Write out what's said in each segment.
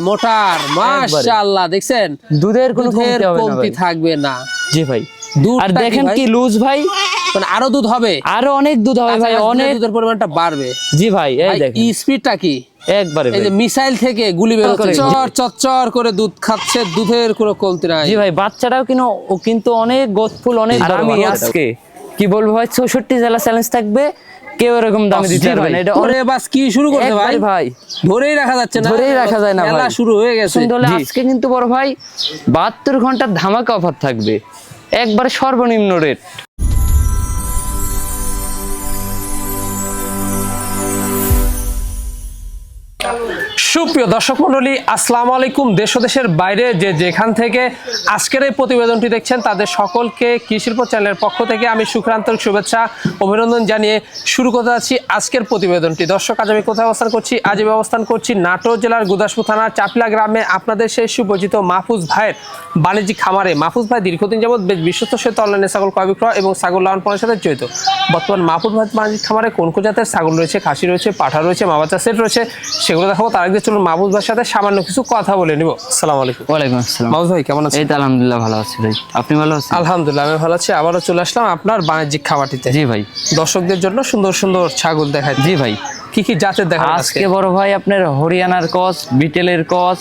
মোটার মাশাআল্লাহ দেখছেন দুধের কোনো কমতি থাকবে না। জি ভাই। দুধ আর দেখেন কি লুজ ভাই, মানে আরো দুধ হবে, আরো অনেক দুধ হবে ভাই, অনেক দুধের পরিমাণটা বাড়বে। জি ভাই এই দেখেন স্পিডটা কি একবারে এই যে মিসাইল থেকে গুলি বের হচ্ছে, চচ্চর করে দুধ খাচ্ছে, দুধের কোনো কমতি নাই। জি ভাই বাচ্চাটাও কিন্তু অনেক গোদফুল, অনেক বড়। আমি আজকে কি বলবো ভাই, 64 জেলা চ্যালেঞ্জ থাকবে, কেউ এরকম দামে দিতে পারবে না। এটা ওরে বাস কি শুরু করতে ভাই, ভাই ধরেই রাখা যাচ্ছে না, ধরেই রাখা যায় না, খেলা শুরু হয়ে গেছে। আজকে কিন্তু বড় ভাই 72 ঘন্টার ধামাকা অফার থাকবে, একবারে সর্বনিম্ন রেট। সুপ্রিয় দর্শক মন্ডলী, আসসালামু আলাইকুম। দেশ ও দেশের বাইরে যে যেখান থেকে আজকের এই প্রতিবেদনটি দেখছেন তাদের সকলকে কৃষিল্প চ্যানেলের পক্ষ থেকে আমি সুখরান্তরিক শুভেচ্ছা অভিনন্দন জানিয়ে শুরু করতে যাচ্ছি আজকের প্রতিবেদনটি। দর্শক, আজ আমি কোথায় অবস্থান করছি? আজ আমি অবস্থান করছি নাটোর জেলার গুদাসপুর থানার চাপলা গ্রামে আপনাদের সেই সুপরিচিত মাহফুজ ভাইয়ের বাণিজ্যিক খামারে। মাহফুজ ভাই দীর্ঘদিন যাবৎ বেশ বিশ্বস্ত সহিত অনলাইনে ছাগল ক্রয় বিক্রয় এবং ছাগল লালন পালনের সাথে জড়িত। বর্তমান মাহফুজ ভাই বাণিজ্যিক খামারে কোন কোন জাতের ছাগল রয়েছে, খাসি রয়েছে, পাঠা রয়েছে, মাবাচ্চা সেট রয়েছে, সেগুলো দেখাবো। তার আগে চলুন মাহফুজ ভাইয়ের সাথে সামান্য কিছু কথা বলে নিব। আসসালামু আলাইকুম। ওয়ালাইকুম আসসালাম। মাহফুজ ভাই কেমন আছেন? এই তো আলহামদুলিল্লাহ ভালো আছি ভাই, আপনি ভালো আছেন? আলহামদুলিল্লাহ আমি ভালো আছি। আবারও চলে আসলাম আপনার বাণিজ্যিক খামারটিতে। জি ভাই। দর্শকদের জন্য সুন্দর সুন্দর ছাগল দেখায়। জি ভাই। কি কি জাতের দেখাবেন আজকে? বড় ভাই আপনার হরিয়ানার ক্রস, বিটেলের ক্রস,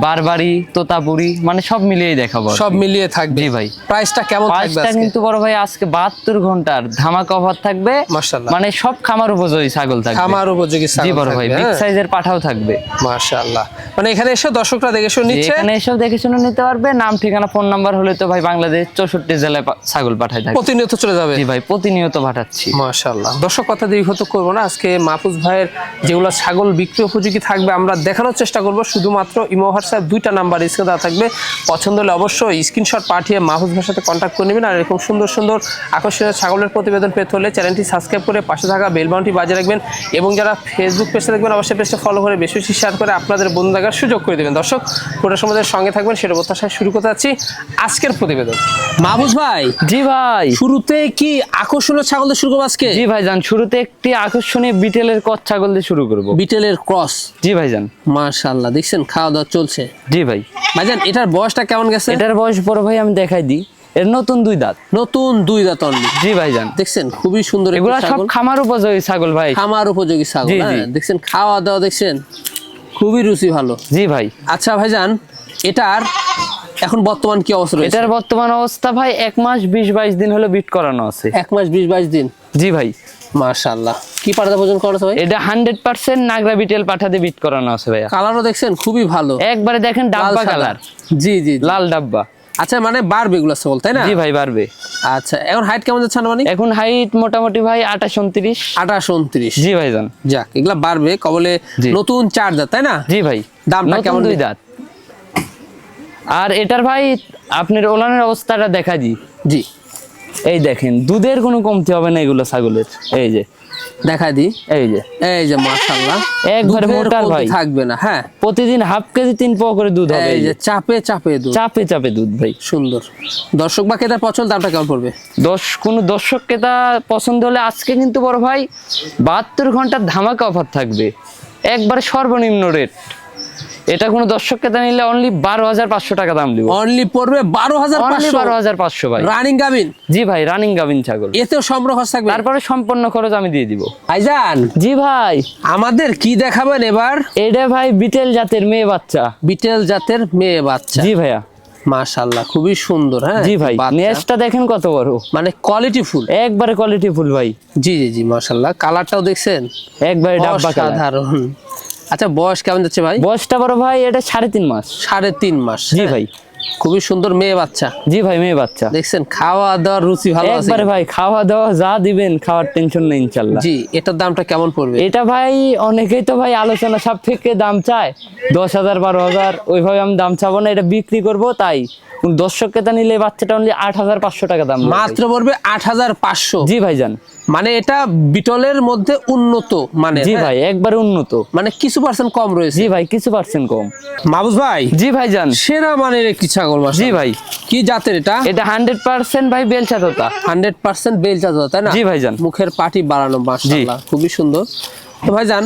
বারবারি, তোতাপুরি, মানে সব মিলিয়েই দেখাবো। সব মিলিয়ে থাকবে। জি ভাই। প্রাইসটা কেমন থাকবে প্রাইসটা কিন্তু বড় ভাই আজকে 72 ঘন্টার ধামাকা অফার থাকবে। মাশাআল্লাহ। মানে সব খামার উপযোগী ছাগল থাকবে। খামার উপযোগী ছাগল। জি বড় ভাই, বিগ সাইজের পাঠাও থাকবে। মাশাআল্লাহ। মানে এখানে এসে দর্শকরা দেখে শুনে নিচ্ছে। এখানে এসে দেখে শুনে নিতে পারবে। নাম ঠিকানা ফোন নাম্বার হলে তো ভাই বাংলাদেশ 64 জেলায় ছাগল পাঠায় থাকে। প্রতিনিয়ত চলে যাবে? জি ভাই, প্রতিনিয়ত পাঠাচ্ছি। মাশাআল্লাহ। দর্শক, কথা দীর্ঘত করব না। আজকে মাহফুজ ভাইয়ের যেগুলো ছাগল বিক্রি উপযোগী থাকবে আমরা দেখানোর চেষ্টা করব। শুধুমাত্র ইমো হোয়াটসঅ্যাপ দুইটা নাম্বার স্ক্রিনে দেওয়া থাকবে। পছন্দ হলে অবশ্যই স্ক্রিনশট পাঠিয়ে মাহফুজ ভাইয়ের সাথে কন্ট্যাক্ট করে নেবেন। আর এরকম সুন্দর সুন্দর আকর্ষণীয় ছাগলের প্রতিবেদন পেতে হলে চ্যানেলটি সাবস্ক্রাইব করে পাশে থাকা বেল বাটনটি বাজিয়ে রাখবেন। এবং যারা ফেসবুক পেজে দেখবেন অবশ্যই পেজটা ফলো করে বেশি বেশি শেয়ার করে আপনাদের বন্ধু দেখার সুযোগ করে দেবেন। দর্শক, পুরো সমাজের সঙ্গে থাকবেন, সেটা প্রত্যাশায় শুরু করতে যাচ্ছি আজকের প্রতিবেদন। মাহফুজ ভাই। জি ভাই। শুরুতে কি আকর্ষণীয় ছাগল দিয়ে শুরু করব আজকে? জি ভাই জান, শুরুতে একটি আকর্ষণীয় বিটেলের ক্রস ছাগল দিয়ে শুরু করব। বিটেলের ক্রস। জি ভাই জান। মাশাআল্লাহ, দেখছেন খাওয়া দাওয়া চলছে। জি ভাই। ভাইজান, এটার বয়সটা কেমন গেছে? এটার বয়স বড় ভাই আমি দেখাই দিই, এর নতুন 2 দাঁত। নতুন 2 দাঁত অনলি। জি ভাই জান। দেখছেন খুবই সুন্দর এগুলা সব খামার উপযোগী ছাগল ভাই। খামার উপযোগী ছাগল। দেখছেন খাওয়া দাওয়া দেখছেন খুবই রুচি ভালো। জি ভাই। আচ্ছা ভাইজান, এটার এখন বর্তমান কি অবস্থা রয়েছে? এটার বর্তমান অবস্থা ভাই 1 মাস 20-22 দিন হলো বিট করানো আছে। 1 মাস 20-22 দিন? জি ভাই। মাশাআল্লাহ। কি পাঠাতে ভোজন করাছে ভাই? এটা 100% নাগরা বিটেল পাঠাতে বিট করানো আছে ভাই। কালারও দেখছেন খুবই ভালো, একবারে দেখেন ডাব্বা কালার। জি জি, লাল ডাব্বা। আচ্ছা, মানে বাড়বে এগুলো ছাগল তাই না? জি ভাই বাড়বে। আচ্ছা, এখন হাইট কেমন যাচ্ছে না? মানে এখন হাইট মোটামুটি ভাই 28-29। 28-29। জি ভাই জান। যাক, এগুলা বাড়বে কবলে। নতুন 4 দাঁত তাই না? জি ভাই। দামটা কেমন? 2 দাঁত। আর এটার ভাই আপনার ওলানের অবস্থাটা দেখা দি। জি, এই দেখেন দুধের কোনো কমতি হবে না এগুলো ছাগলের। এই যে দেখা দি, এই যে মাশাআল্লাহ, একবারে মোটা ভাই, থাকবে না। হ্যাঁ, প্রতিদিন হাফ কেজি 3 পোয়া করে দুধ হবে। এই যে চাপে চাপে দুধ, চাপে চাপে দুধ ভাই। সুন্দর। দর্শক বা ক্রেতার পছন্দ, দামটা কেমন পড়বে? কোন দর্শক ক্রেতা পছন্দ হলে আজকে কিন্তু বড় ভাই 72 ঘন্টার ধামাকা অফার থাকবে, একবারে সর্বনিম্ন রেট। এটা কোনো দর্শক ক্রেতা নিলে অনলি 12,500 টাকা দাম দিব। অনলি পড়বে 12,500? 12,500 ভাই। রানিং গাবিন? জি ভাই, রানিং গাবিন ছাগল। এতেও সম্পূর্ণ খরচ থাকবে? তারপরে সম্পূর্ণ খরচ আমি দিয়ে দিব। ভাইজান। জি ভাই। আমাদের কি দেখাবেন এবার? এটা ভাই বিটেল জাতের মেয়ে বাচ্চা। বিটেল জাতের মেয়ে বাচ্চা? জি ভাইয়া। মাশাআল্লাহ, খুবই সুন্দর। হ্যাঁ জি ভাই, নেজটা দেখেন কত বড়, মানে কোয়ালিটি ফুল, একবারে কোয়ালিটি ফুল ভাই। জি জি জি, মাশাআল্লাহ। কালারটাও দেখছেন একবারে ডাব্বা কালার। সাধারণ। আচ্ছা, বয়স কেমন যাচ্ছে ভাই? বয়সটা বড় ভাই এটা 3.5 মাস। 3.5 মাস? জি ভাই। খুবই সুন্দর মেয়ে বাচ্চা। জি ভাই, মেয়ে বাচ্চা। দেখছেন খাওয়া দাওয়ার রুচি ভালো আছে একবারে ভাই, খাওয়া দাওয়া যা দিবেন খাওয়ার টেনশন নেই ইনশাআল্লাহ। জি, এটার দামটা কেমন পড়বে? এটা ভাই অনেকেই তো ভাই আলোচনা সাপেক্ষে দাম চায়, 10,000 12,000, ওইভাবে আমি দাম চাবো না। এটা বিক্রি করব, তাই দর্শক ক্রেতা নিলে বাচ্চাটা অনলি 8,500 টাকা দাম। মাত্র পড়বে 8,500? জি ভাই জান। মানে এটা বিটলের মধ্যে উন্নত মানে? জি ভাই, একবারে উন্নত, মানে কিছু পার্সেন্ট কম রয়েছে? জি ভাই, কিছু পার্সেন্ট কম। মাহফুজ ভাই। জি ভাই জান। সেরা মানের একটি ছাগল। জি ভাই। কি জাতের এটা? এটা 100% ভাই বেলচা তোতা। 100% বেলচা তোতা তাই না? জি ভাই জান। মুখের পাটি বাড়ানো, মাশাআল্লাহ খুবই সুন্দর। তো ভাইজান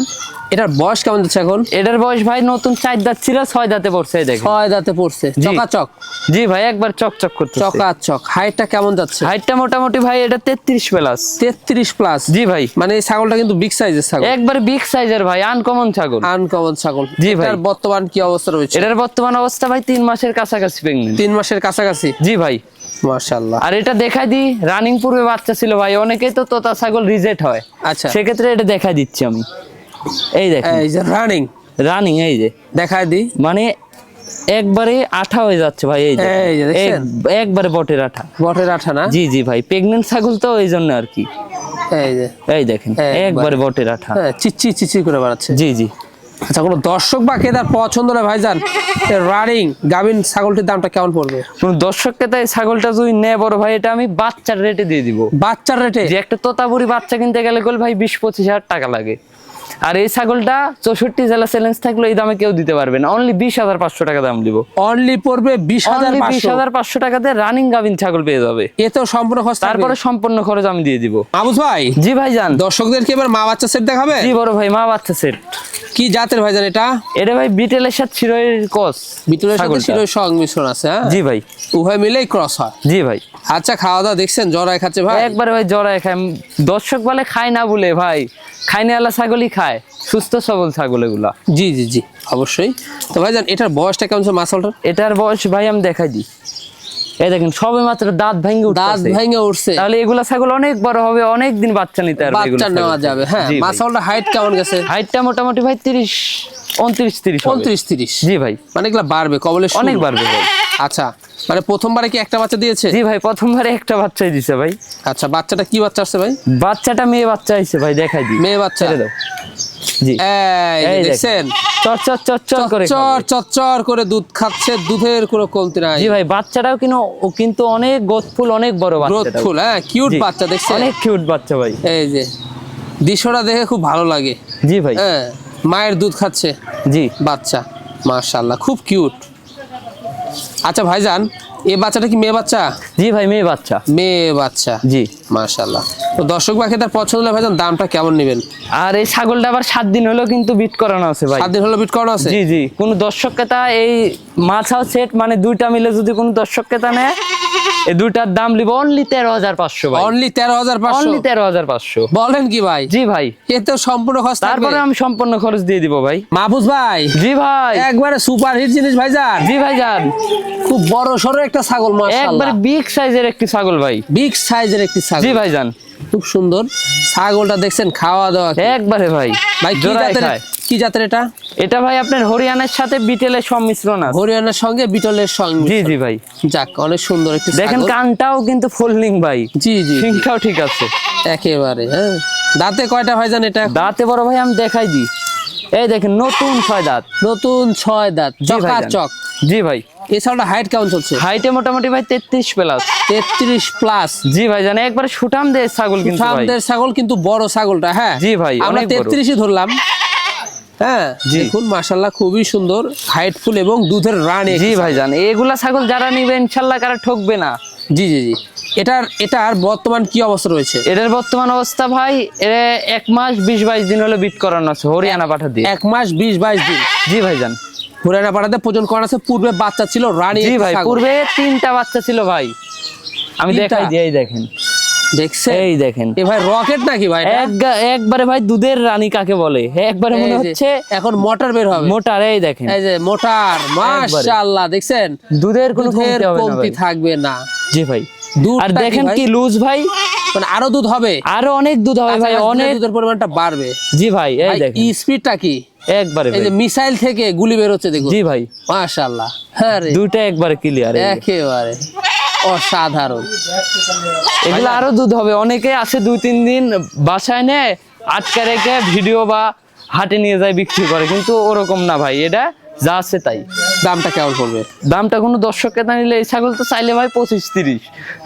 এটার বয়স কেমন যাচ্ছে এখন? এটার বয়স ভাই নতুন 4 দাঁত ছিল 6 দাঁতে পড়ছে, এই দেখেন 6 দাঁতে পড়ছে, জি। চকাচক। জি ভাই একবার চকচক করতেছে। চকাচক। হাইটটা কেমন যাচ্ছে? হাইটটা মোটামুটি ভাই এটা 33 প্লাস। 33 প্লাস। জি ভাই মানে এই ছাগলটা কিন্তু বিগ সাইজের ছাগল, একবার বিগ সাইজের ভাই, আনকমন ছাগল। আনকমন ছাগল। জি ভাই। এটার বর্তমান কি অবস্থা রয়েছে? এটার বর্তমান অবস্থা ভাই 3 মাসের কাছাকাছি প্রেগন্যান্ট। 3 মাসের কাছাকাছি। জি ভাই। মাশাআল্লাহ। আর এটা দেখাই দি, রানিং পূর্বে বাচ্চা ছিল ভাই, অনেকেই তো তোতা ছাগল রিজেক্ট হয়, আচ্ছা, সেক্ষেত্রে এটা দেখাই দিচ্ছি আমি। এই দেখেন এই যে রানিং, রানিং, এই যে দেখায় দি। মানে একবারে আঠা হয়ে যাচ্ছে ভাই, এই যে এই যে দেখছেন? একবারে বটের আঠা। বটের আঠা না? জি জি ভাই, প্রেগন্যান্ট ছাগল তো এই জন্য আর কি। এই যে এই দেখেন একবারে বটের আঠা। হ্যাঁ, চিচ্চি চিচ্চি করে বাড়াচ্ছে। জি জি। আচ্ছা, কোনো দর্শক বা ক্রেতার পছন্দ না ভাইজান, রানিং গাভিন ছাগলটির দামটা কেমন পড়বে? কোন দর্শককে তাই ছাগলটা যদি নেয় বড় ভাই, এটা আমি বাচ্চার রেটে দিয়ে দিব। বাচ্চার রেটে? যে একটা তোতাপুরি বাচ্চা কিনতে গেলে গোল ভাই 20-25 হাজার টাকা লাগে। আর এই ছাগলটা 64 জেলা চ্যালেঞ্জ থাকলে এই দামে কেউ দিতে পারবে না, অনলি 20,500 টাকা দাম দিব। অনলি পড়বে 20,500। 20,500 টাকাতে রানিং গাভিন ছাগল পেয়ে যাবে। এতেও সম্পূর্ণ খরচ থাকবে? তারপরে সম্পূর্ণ খরচ আমি দিয়ে দিব। মাহবুব ভাই। জি ভাই জান। দর্শকদেরকে এবার মা বাচ্চা সেট দেখাবে? জি বড় ভাই, মা বাচ্চা সেট। কি জাতের ভাইজান এটা? এটা ভাই বিটেলের সাথে শিরোয়ের ক্রস। ভিতরের সাথে ছাগলটা। শিরোর সংমিশ্রণ আছে, হ্যাঁ? জি ভাই। উভয় মিলেই ক্রস হয়। জি ভাই। আচ্ছা, খাওয়া দাওয়া দেখছেন জরায় খাচ্ছে ভাই? একবারে ভাই জড়ায় খায়। দর্শক বলে খায় না বলে ভাই, খাইনে আলা ছাগলই খায়, সুস্থ সবল ছাগল এগুলা। জি জি জি, অবশ্যই। তো ভাইজান এটার বয়সটা কেমন ছিল মাসালটার? এটার বয়স ভাই আমি দেখাই দিই। এই দেখেন সবে মাত্র দাঁত ভেঙে দাঁত উঠছে। ভেঙে উঠছে। তাহলে এগুলা ছাগল অনেক বড় হবে, অনেক দিন বাচ্চা নিতে পারবে, বাচ্চা নেওয়া যাবে। হ্যাঁ, মাসালটার হাইট কেমন গেছে? হাইটটা মোটামুটি ভাই 29-30 হবে। 29-30। জি ভাই। মানে এগুলা বাড়বে কবলে শুরু। অনেক বাড়বে ভাই। আচ্ছা, মানে প্রথমবারে কি একটা বাচ্চা দিয়েছে? জি ভাই, প্রথমবারে একটা বাচ্চাই দিছে ভাই। আচ্ছা, বাচ্চাটা কি বাচ্চা আসছে ভাই? বাচ্চাটা মেয়ে বাচ্চা আইছে ভাই, দেখাই দিই। মেয়ে বাচ্চা? ছেড়ে দাও। জি। এই যে এই দেখছেন, চর চর চর চর করে চচ্চর খাবে। চচ্চর করে দুধ খাচ্ছে, দুধের কোনো কমতি নাই। জি ভাই, বাচ্চাটাও কিন্তু অনেক গ্রোথফুল, অনেক বড় বাচ্চা। গ্রোথফুল, হ্যাঁ, কিউট বাচ্চা দেখছেন? অনেক কিউট বাচ্চা ভাই। এই যে দৃশ্যটা দেখে খুব ভালো লাগে। জি ভাই। হ্যাঁ, মায়ের দুধ খাচ্ছে জি। বাচ্চা, মাশাআল্লাহ খুব কিউট। আচ্ছা ভাইজান, এই বাচ্চাটা কি মেয়ে বাচ্চা? জি ভাই, মেয়ে বাচ্চা। মেয়ে বাচ্চা, জি। মাশাআল্লাহ। তো দর্শক বাকি তার পছন্দ হলে ভাইজান দামটা কেমন নেবেন? আর এই ছাগলটা আবার 7 দিন হলো কিন্তু বিট করানো আছে ভাই। 7 দিন হলো বিট করানো আছে? জি জি। কোন দর্শক ক্রেতা এই মাছাও সেট মানে দুইটা মিলে যদি কোন দর্শক ক্রেতা নেয়, এই দুইটার দাম লিব অনলি 13,500 ভাই। অনলি 13,500? অনলি 13,500। বলেন কি ভাই? জি ভাই। এতে সম্পূর্ণ খরচ থাকবে? তারপরে আমি সম্পূর্ণ খরচ দিয়ে দিব ভাই। মাহফুজ ভাই। জি ভাই। একবারে সুপার হিট জিনিস ভাইজান। জি ভাই জান। খুব বড় সরো একটা ছাগল, মাশাআল্লাহ। একবারে বিগ সাইজের একটি ছাগল ভাই। বিগ সাইজের একটি ছাগল। জি ভাই জান। খুব সুন্দর ছাগলটা দেখছেন, খাওয়া দাওয়া কি? একবারে ভাই। ভাই কি জোড়ায় জাতের? খায়। কি জাতের এটা? এটা ভাই আপনার হরিয়ানার সাথে বিটেলের সংমিশ্রণ আছে। হরিয়ানার সঙ্গে বিটলের সঙ্গে। জি জি ভাই। যাক, অনেক সুন্দর একটি দেখেন ছাগল। কানটাও কিন্তু ফোল্ডিং ভাই। জি জি, সিংটাও ঠিক আছে একেবারে। হ্যাঁ, দাঁতে কয়টা ভাইজান এটা? দাঁতে বড় ভাই আমি দেখাই দিই। এই দেখেন নতুন 6 দাঁত। নতুন 6 দাঁত, জি ভাই জান। চকাচক। জি ভাই। এই ছাগলটা হাইট কেমন চলছে? হাইটে মোটামুটি ভাই 33 প্লাস। 33 প্লাস। জি ভাই জান, একবারে সুঠাম দেশ ছাগল কিন্তু ভাই। সামনের ছাগল কিন্তু বড় ছাগলটা। হ্যাঁ জি ভাই, আমরা অনেক বড়। 33ই ধরলাম। হ্যাঁ, জি। দেখুন মাশাআল্লাহ খুবই সুন্দর, হাইটফুল এবং দুধের রানী। জি ভাই জান, এগুলা ছাগল যারা নিবে ইনশাআল্লাহ কারা ঠকবে না। জি জি জি। এটার বর্তমান কি অবস্থা রয়েছে? এটার বর্তমান অবস্থা ভাই 1 মাস 20-22 দিন হলো বিট করানো আছে হরিয়ানা পাঠা দিয়ে। 1 মাস 20-22 দিন। জি ভাই জান। হরিয়ানা পাঠাতে প্রজন করানো আছে। পূর্বে বাচ্চা ছিল রানী। জি ভাই, পূর্বে 3টা বাচ্চা ছিল ভাই। আমি 3টা? দেখাই দিই, এই দেখেন। দেখছেন? এই দেখেন। এ ভাই রকেট নাকি ভাই এটা? একবারে ভাই দুধের রানী কাকে বলে, একবারে মনে এই যে, হচ্ছে এখন মোটর বের হবে। মোটার। এই দেখেন। এই যে মোটর, মাশাআল্লাহ দেখছেন? দুধের কোনো দুধের কমতি হবে না কমতি ভাই। থাকবে না। জি ভাই। দুধটা আর দেখেন ভাই? কি লুজ ভাই, মানে আরো দুধ হবে? আরো অনেক দুধ হবে ভাই, কাছাকাছি অনেক। দুধের পরিমাণটা বাড়বে। জি ভাই। এই ভাই, দেখেন স্পিডটা কি? একবারে এই ভাই। যে মিসাইল থেকে গুলি বের হচ্ছে দেখুন। জি ভাই। মাশাআল্লাহ। হ্যাঁ রে, দুইটা একবারে ক্লিয়ার। একেবারে অসাধারণ। এগুলো আরো দুধ হবে। অনেকে আছে 2-3 দিন বাসায় নেয়, আটকে রেখে ভিডিও বা হাটে নিয়ে যায় বিক্রি করে, কিন্তু ওরকম না ভাই, এটা যা আছে তাই। দামটা কেমন পড়বে? দামটা কোনো দর্শক ক্রেতা নিলে এই ছাগল তো চাইলে ভাই 25-30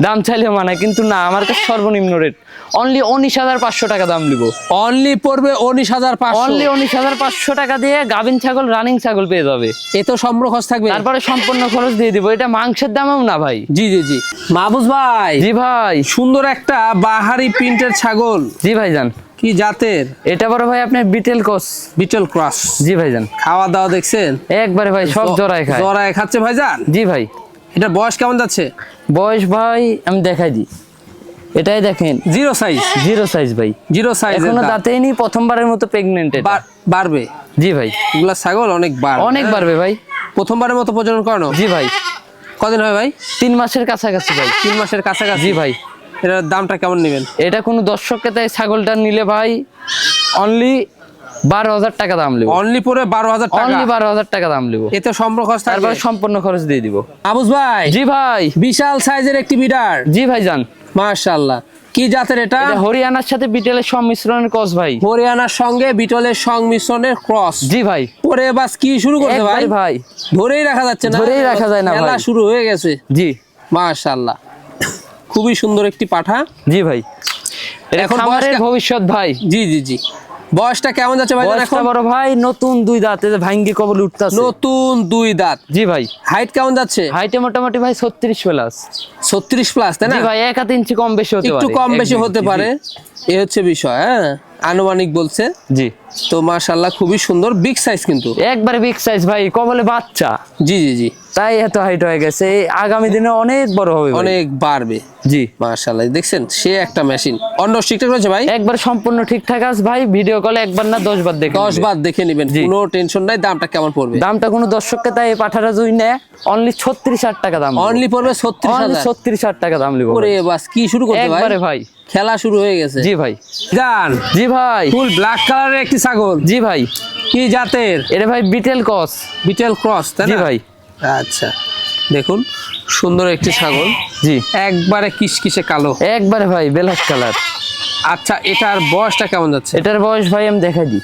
দাম চাইলে মানায়, কিন্তু না, আমার কাছে সর্বনিম্ন রেট অনলি 19,500 টাকা দাম নিব। অনলি পড়বে 19,500। অনলি 19,500 টাকা দিয়ে গাভিন ছাগল, রানিং ছাগল পেয়ে যাবে। এতো সম্পূর্ণ খরচ থাকবে? তারপরে সম্পূর্ণ খরচ দিয়ে দিব। এটা মাংসের দামও না ভাই। জি জি জি। মাহবুজ ভাই। জি ভাই। সুন্দর একটা বাহারি প্রিন্টের ছাগল। জি ভাই জান। কি জাতের? এটা বড় ভাই আপনার বিটেল ক্রস। বিটল ক্রস। জি ভাইজান। খাওয়া দাওয়া দেখছেন? একবারে ভাই সব জোড়ায় খায়। জোড়ায় খাচ্ছে ভাইজান? জি ভাই। এটা বয়স কেমন যাচ্ছে? বয়স ভাই আমি দেখাই দিই, এটাই দেখেন জিরো সাইজ। জিরো সাইজ ভাই, জিরো সাইজ। এখনো দাঁতেই নি, প্রথমবারের মতো প্রেগনেন্ট এটা। বাড়বে? জি ভাই। এগুলা ছাগল অনেক অনেক বাড়বে ভাই। প্রথমবারের মতো প্রজনন করানো? জি ভাই। কদিন হয় ভাই? 3 মাসের কাছাকাছি ভাই। 3 মাসের কাছাকাছি? জি ভাই। এটার দামটা কেমন নেবেন? এটা কোনো দর্শককে তাই ছাগলটা নিলে ভাই অনলি 12,000 টাকা দাম নেব। অনলি পরে 12,000 টাকা? অনলি 12,000 টাকা দাম নেব। এতে সম্পূর্ণ খরচ থাকবে? তারপরে সম্পূর্ণ খরচ দিয়ে দিব। আবুস ভাই। জি ভাই। বিশাল সাইজের একটি বিডার। জি ভাই জান। মাশাআল্লাহ। কি জাতের এটা? এটা হরিয়ানার সাথে বিটেলের সংমিশ্রণের ক্রস ভাই। হরিয়ানার সঙ্গে বিটলের সংমিশ্রণের ক্রস। জি ভাই। ওরে বাস কি শুরু করতে ভাই? একবারে ভাই ধরেই রাখা যাচ্ছে না? ধরেই রাখা যায় না ভাই। খেলা শুরু হয়ে গেছে। জি মাশাআল্লাহ। খুবই সুন্দর একটি পাঠা। জি ভাই। এটা এখন খামারের ভবিষ্যৎ ভাই। জি জি জি। বয়সটা কেমন যাচ্ছে ভাই বয়সটা এখন? বড় ভাই নতুন 2 দাঁত, এই যে ভাঙ্গি কবল উঠতাছে। নতুন 2 দাঁত। জি ভাই। হাইট কেমন যাচ্ছে? হাইটে মোটামুটি ভাই 36 প্লাস। 36 প্লাস তাই না? জি ভাই, 1 ইঞ্চি কম বেশি হতে পারে। একটু কম বেশি হতে পারে, এই হচ্ছে বিষয়। হ্যাঁ, আনুমানিক বলছে। জি। তো মাশাআল্লাহ খুবই সুন্দর, বিগ সাইজ কিন্তু। একবারে বিগ সাইজ ভাই, কবলে বাচ্চা। জি জি জি। তাই এত হাইট হয়ে গেছে, আগামী দিনে অনেক বড় হবে ভাই। অনেক বাড়বে। জি মাশাআল্লাহ, দেখছেন সে একটা মেশিন। অন্য ঠিকঠাক রয়েছে ভাই? একবার সম্পূর্ণ ঠিকঠাক আছে ভাই। ভিডিও কলে একবার না 10 বার দেখে 10 বার দেখে নেবেন, কোনো টেনশন নাই। দামটা কেমন পড়বে? দামটা কোনো দর্শককে তাই এই পাঠাটা যদি নেয় অনলি 36,000 টাকা দাম। অনলি পড়বে 36,000? 36,000 টাকা দাম লিব। ওরে বাস কি শুরু করতে ভাই? একবারে ভাই খেলা শুরু হয়ে গেছে। জি ভাই। জান। জি ভাই। ফুল ব্ল্যাক কালারের একটি ছাগল। জি ভাই। কি জাতের? এটা ভাই বিটেল ক্রস। বিটেল ক্রস তাই না? জি ভাই। আচ্ছা, দেখুন সুন্দর একটি ছাগল। জি। একবারে কিসকিসে কালো। একবারে ভাই বেলাস কালার। আচ্ছা, এটার বয়সটা কেমন যাচ্ছে? এটার বয়স ভাই আমি দেখাই দিই।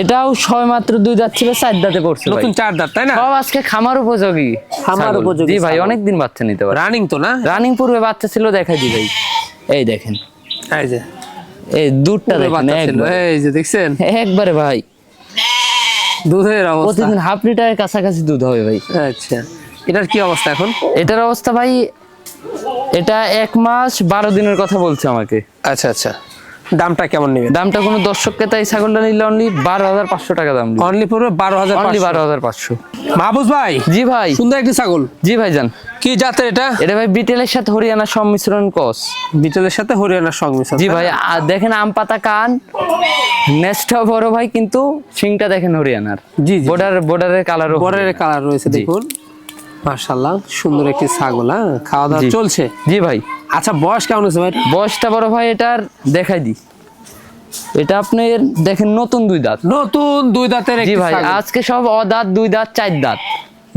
এটাও ছয় মাত্র 2 দাঁত ছিল, 4 দাঁতে পড়ছে ভাই। নতুন 4 দাঁত তাই না? সব আজকে খামার উপযোগী। খামার ছাগল। উপযোগী জি ভাই, ছাগল। অনেক দিন বাচ্চা নিতে পারে। রানিং তো না? রানিং পূর্বে বাচ্চা ছিল, দেখাই দিই ভাই। এই দেখেন, এই যে এই দুধটা পুরো দেখেন বাচ্চা ছিল। একবারে। এই যে দেখছেন একবারে ভাই দুধের অবস্থা। প্রতিদিন হাফ লিটারের কাছাকাছি দুধ হবে ভাই। আচ্ছা, এটার কি অবস্থা এখন? এটার অবস্থা ভাই, এটা 1 মাস 12 দিনের কথা বলছে আমাকে। আচ্ছা আচ্ছা, দামটা কেমন নেবেন? দামটা কোনো দর্শককে তাই ছাগলটা নিলে অনলি 12,500 টাকা দাম। অনলি পড়বে 12,000? অনলি 12,500। মাহবুব ভাই। জি ভাই। সুন্দর একটি ছাগল। জি ভাই জান। কি জাতের এটা? এটা ভাই বিটেলের সাথে হরিয়ানা সংমিশ্রণ ক্রস। বিটলের সাথে হরিয়ানার সংমিশ্রণ? জি ভাই। আর দেখেন আম পাতা কান, নেস্টটা বড় ভাই, কিন্তু শিংটা দেখেন হরিয়ানার। জি জি। বর্ডারের কালারও বরের কালার রয়েছে জি। দেখুন। মাশাআল্লাহ, সুন্দর একটি ছাগল। হ্যাঁ, খাওয়া দাওয়া জি। চলছে? জি ভাই। আচ্ছা, বয়স কেমন হয়েছে ভাই? বয়সটা বড় ভাই এটার দেখাই দিই। এটা আপনার দেখেন নতুন 2 দাঁত। নতুন 2 দাঁতের জি একটি ভাই, ছাগল। আজকে সব অদাঁত 2 দাঁত 4 দাঁত।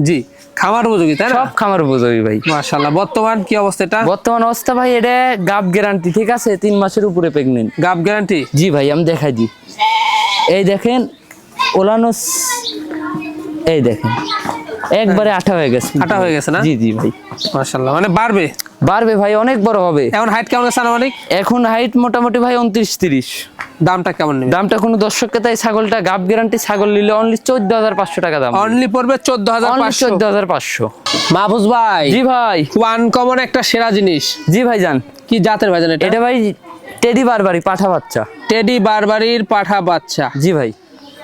জি, খামার উপযোগী তাই না? সব খামার উপযোগী ভাই। মাশাআল্লাহ। বর্তমান কি অবস্থা এটা? বর্তমান অবস্থা ভাই, এটা গাব গ্যারান্টি, ঠিক আছে? 3 মাসের উপরে প্রেগনেন্ট। গাব গ্যারান্টি? জি ভাই, আমি দেখাই দিই। এই দেখেন ওলানোস, এই দেখেন একবারে আঠা হয়ে গেছে। আঠা হয়ে গেছে না? জি জি ভাই। মাশাআল্লাহ, মানে বাড়বে? বাড়বে ভাই, অনেক বড় হবে। এখন হাইট কেমন আছে আনুমানিক? এখন হাইট মোটামুটি ভাই 29-30। দামটা কেমন নেবে? দামটা কোনো দর্শককে তাই ছাগলটা গাব গ্যারান্টি ছাগল নিলে অনলি 14,500 টাকা দাম। অনলি পড়বে 14,500? 14,500। মাহফুজ ভাই। জি ভাই। আনকমন একটা সেরা জিনিস। জি ভাই জান। কি জাতের ভাইজান এটা? এটা ভাই টেডি বারবারি পাঠা বাচ্চা। টেডি বারবারির পাঠা বাচ্চা। জি ভাই।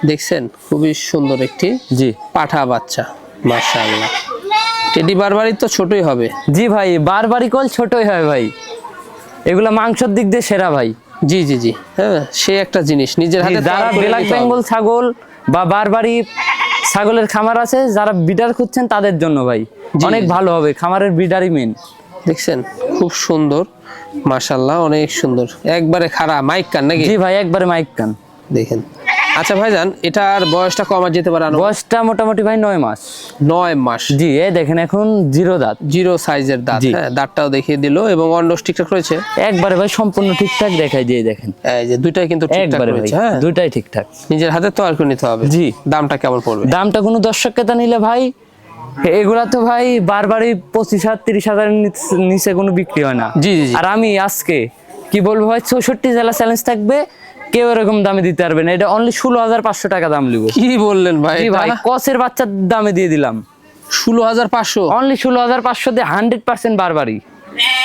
দেখছেন খুবই সুন্দর একটি জি। পাঠা বাচ্চা। মাশাআল্লাহ, টেডি বারবারি তো ছোটই হবে। জি ভাই, বারবারি কল ছোটই হয় ভাই, এগুলা মাংসের দিক দিয়ে সেরা ভাই। জি জি জি। হ্যাঁ, সে একটা জিনিস নিজের হাতে যারা ব্ল্যাক বেঙ্গল ছাগল বা বারবারি ছাগলের খামার আছে, যারা বিডার খুঁজছেন তাদের জন্য ভাই অনেক ভালো হবে। খামারের বিডারই মেন। দেখছেন খুব সুন্দর, মাশাআল্লাহ, অনেক সুন্দর। একবারে খাড়া মাইক কান নাকি? জি ভাই, একবারে মাইক কান। দেখেন। আচ্ছা ভাইজান, এটার বয়সটা কমা যেতে পারে? বয়সটা মোটামুটি ভাই 9 মাস। 9 মাস? জি। এই দেখেন এখন 0 দাঁত। 0 সাইজের দাঁত। হ্যাঁ, দাঁতটাও দেখিয়ে দিল এবং অন্ড ঠিকঠাক রয়েছে? একবারে ভাই সম্পূর্ণ ঠিকঠাক দেখাই দিয়ে দেখেন। এই যে দুইটাই কিন্তু ঠিকঠাক একবারে ভাই রয়েছে। হ্যাঁ, দুইটাই ঠিকঠাক। নিজের হাতে তৈরি করে নিতে হবে। জি। দামটা কেমন পড়বে? দামটা কোনো দর্শককে তা নিলে ভাই, এগুলা তো ভাই বারবারই 25,000-30,000 নিচে কোনো বিক্রি হয় না। জি জি জি। আর আমি আজকে কি বলবো ভাই, 64 জেলা চ্যালেঞ্জ থাকবে, কেউ এরকম দামে দিতে পারবে না। এটা অনলি 16,500 টাকা দাম লিব। কি বললেন ভাই? জি ভাই, কসের বাচ্চার দামে দিয়ে দিলাম 16,500? অনলি 16,500 দিয়ে 100% বারবারই।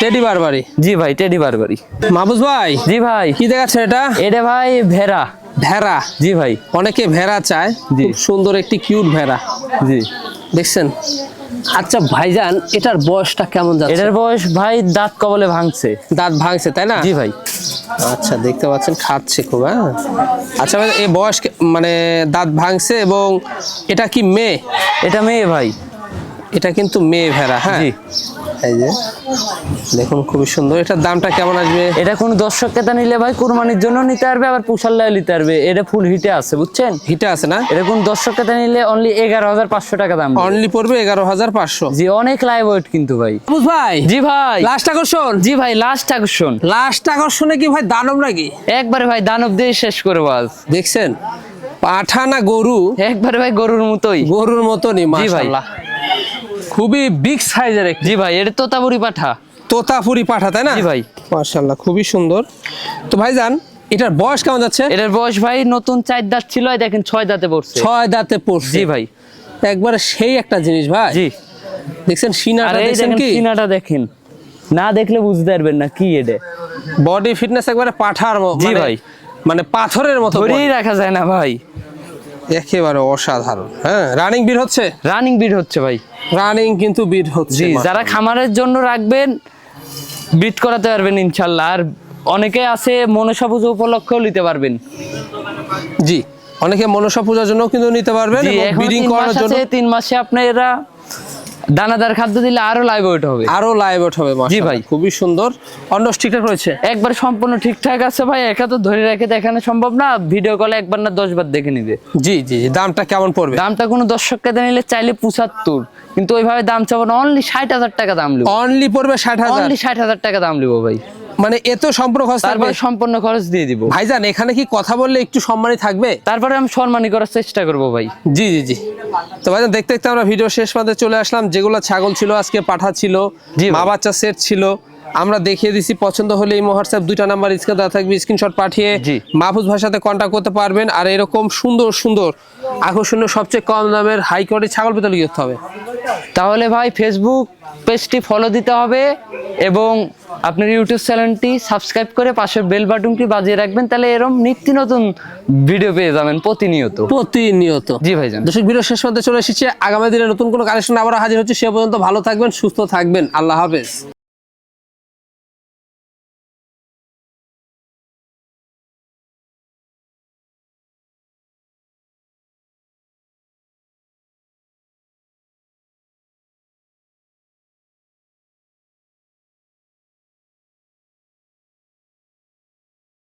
টেডি বারবারি। জি ভাই, টেডি বারবারি। মাহফুজ ভাই, জি ভাই, কি দেখাচ্ছেন এটা? এটা ভাই ভেড়া। ভেড়া। জি ভাই। অনেকে ভেড়া চায়, জি। খুব সুন্দর একটি কিউট ভেড়া। জি। দেখছেন? আচ্ছা ভাইজান, এটার বয়সটা কেমন যাচ্ছে? এটার বয়স ভাই দাঁত কবলে ভাঙছে। দাঁত ভাঙছে তাই না? জি ভাই। আচ্ছা, দেখতে পাচ্ছেন খাচ্ছে খুব। হ্যাঁ, আচ্ছা ভাই, এই বয়স মানে দাঁত ভাঙছে, এবং এটা কি মেয়ে? এটা মেয়ে ভাই। এটা কিন্তু মেয়ে ভেড়া। হ্যাঁ, জি। এই যে দেখুন, খুবই সুন্দর। এটার দামটা কেমন আসবে? এটা কোন দর্শক ক্রেতা নিলে ভাই কুরবানির জন্য নিতে পারবে, আবার পুষাল্লায় নিতে পারবে। এটা ফুল হিটে আছে, বুঝছেন? হিটে আছে না? এটা কোন দর্শক ক্রেতা নিলে অনলি 11,500 টাকা দাম। অনলি পড়বে 11,500। জি, অনেক লাইভ ওয়েট কিন্তু ভাই। মাহফুজ ভাই, জি ভাই। লাস্ট আকর্ষণ। জি ভাই, লাস্ট আকর্ষণ। লাস্ট আকর্ষণে কি ভাই দানব নাকি? একবারে ভাই দানব দিয়ে শেষ করবো আজ। দেখছেন, পাঠা না গরু? একবারে ভাই গরুর মতোই। গরুর মতনই মাশাআল্লাহ, খুবই বিগ সাইজের একটি। জি ভাই, এটা তোতাপুরি পাঠা। তোতাপুরি পাঠা তাই না? জি ভাই। মাশাআল্লাহ, খুবই সুন্দর। তো ভাইজান, এটার বয়স কেমন যাচ্ছে? এটার বয়স ভাই নতুন 4 দাঁত ছিল, এই দেখেন 6 দাঁতে পড়ছে। 6 দাঁতে পড়ছে। জি ভাই। একবারে সেই একটা জিনিস ভাই। জি। দেখছেন আর সিনাটা? এই দেখছেন দেখেন কি? সিনাটা দেখেন, না দেখলে বুঝতে পারবেন না কি এটা। বডি ফিটনেস একবারে পাঠার জি ভাই। মানে পাথরের মতো ধরেই body। রাখা যায় না ভাই। একেবারে অসাধারণ। হ্যাঁ, রানিং বিট হচ্ছে। রানিং বিট হচ্ছে ভাই। রানিং কিন্তু বিট হচ্ছে। জি, যারা মাশাআল্লাহ। খামারের জন্য রাখবেন বিট করাতে পারবেন ইনশাল্লাহ। আর অনেকে আছে মনসা পুজো উপলক্ষেও নিতে পারবেন। জি, অনেকে মনসা পূজার জন্য কিন্তু নিতে পারবেন, জি, এবং এখন ব্রিডিং 3 করানোর মাস জন্য। আছে, 3 মাসে আপনারা দানাদার খাদ্য দিলে আরো লাইভ ওয়েট হবে। আরো লাইভ আউট হবে। মাশাআল্লাহ, ভাই। খুবই সুন্দর। অন্য ঠিকঠাক রয়েছে? একবার সম্পূর্ণ ঠিকঠাক আছে ভাই, একা তো ধরে রেখে দেখানো সম্ভব না। ভিডিও কলে একবার না 10 বার দেখে নিবে। জি জি জি। দামটা কেমন পড়বে? দামটা কোনো দর্শক কেটে নিলে চাইলে 75, কিন্তু ওইভাবে দাম চাবো না। অনলি 60,000 টাকা দাম লিবো। অনলি পড়বে 60,000। অনলি 60,000 টাকা দাম লিবো ভাই। মানে এত সম্পূর্ণ খরচ থাকবে? তারপরে সম্পূর্ণ খরচ দিয়ে দিব। ভাইজান, এখানে কি কথা বললে একটু সম্মানই থাকবে? তারপরে আমি সম্মানী করার চেষ্টা করবো ভাই। জি জি জি। তো ভাইজান, দেখতে দেখতে আমরা ভিডিও শেষ পর্যন্ত চলে আসলাম। যেগুলো ছাগল ছিল, আজকে পাঠা ছিল, জি ভাই। মা বাচ্চা সেট ছিল, আমরা দেখিয়ে দিছি। পছন্দ হলে এই হোয়াটসঅ্যাপ 2টা নাম্বার স্ক্রিনে দেওয়া থাকবে, স্ক্রিনশট পাঠিয়ে জি। মাহফুজ ভাইয়ের সাথে কন্ট্যাক্ট করতে পারবেন। আর এরকম সুন্দর সুন্দর আকর্ষণীয় সবচেয়ে কম দামের হাই কোয়ালিটি ছাগল পেতে কি করতে হবে? তাহলে ভাই ফেসবুক পেজটি ফলো দিতে হবে, এবং আপনার ইউটিউব চ্যানেলটি সাবস্ক্রাইব করে পাশের বেল বাটনটি বাজিয়ে রাখবেন। তাহলে এরকম নিত্য নতুন ভিডিও পেয়ে যাবেন প্রতিনিয়ত। প্রতিনিয়ত। জি ভাইজান। দর্শক, ভিডিও শেষ পর্যন্ত চলে এসেছে। আগামী দিনে নতুন কোনো কালেকশন আবার হাজির হচ্ছে। সে পর্যন্ত ভালো থাকবেন, সুস্থ থাকবেন। আল্লাহ হাফেজ।